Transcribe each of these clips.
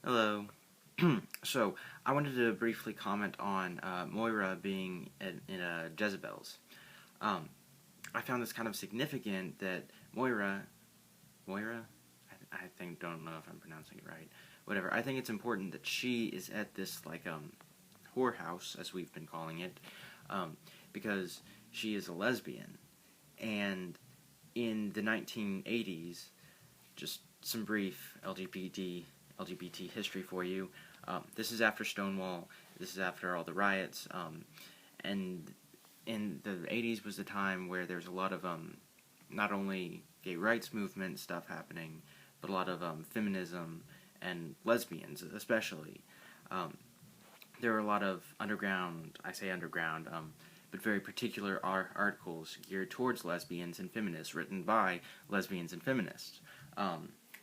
Hello. So, I wanted to briefly comment on Moira being in Jezebel's. Um, I found this kind of significant that Moira? I think, don't know if I'm pronouncing it right. Whatever. I think it's important that she is at this, whorehouse, as we've been calling it, because she is a lesbian. And in the 1980s, just some brief LGBT history for you. This is after Stonewall. This is after all the riots. And in the 80s was the time where there's a lot of not only gay rights movement stuff happening, but a lot of feminism and lesbians especially. There were a lot of underground, I say underground, but very particular articles geared towards lesbians and feminists, written by lesbians and feminists.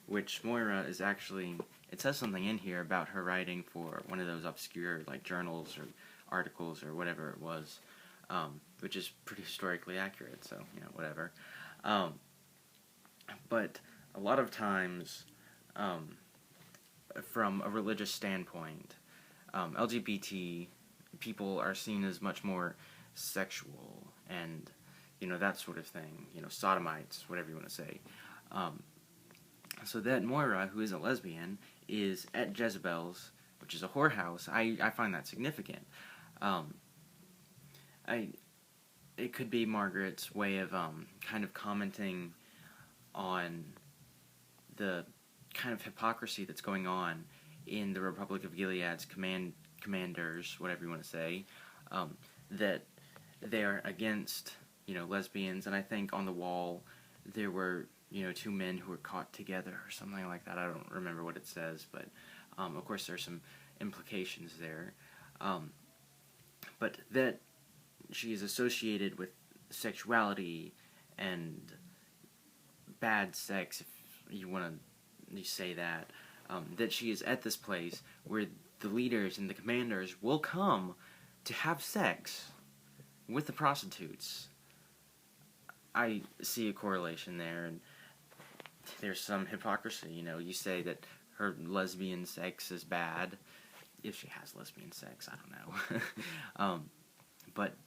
Which Moira is actually, it says something in here about her writing for one of those obscure, journals or articles or whatever it was, which is pretty historically accurate, so, whatever. But a lot of times, from a religious standpoint, LGBT people are seen as much more sexual and, that sort of thing, sodomites, whatever you want to say. So that Moira, who is a lesbian, is at Jezebel's, which is a whorehouse. I find that significant. It could be Margaret's way of kind of commenting on the kind of hypocrisy that's going on in the Republic of Gilead's commanders, whatever you want to say, that they are against, lesbians. And I think on the wall there were, two men who were caught together or something like that. I don't remember what it says, but of course there's some implications there. But that she is associated with sexuality and bad sex, if you want to say that, that she is at this place where the leaders and the commanders will come to have sex with the prostitutes. I see a correlation there, and there's some hypocrisy. You say that her lesbian sex is bad, if she has lesbian sex, I don't know. But,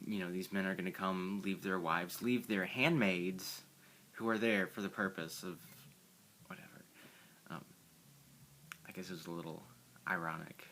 these men are going to come, leave their wives, leave their handmaids, who are there for the purpose of whatever. I guess it was a little ironic.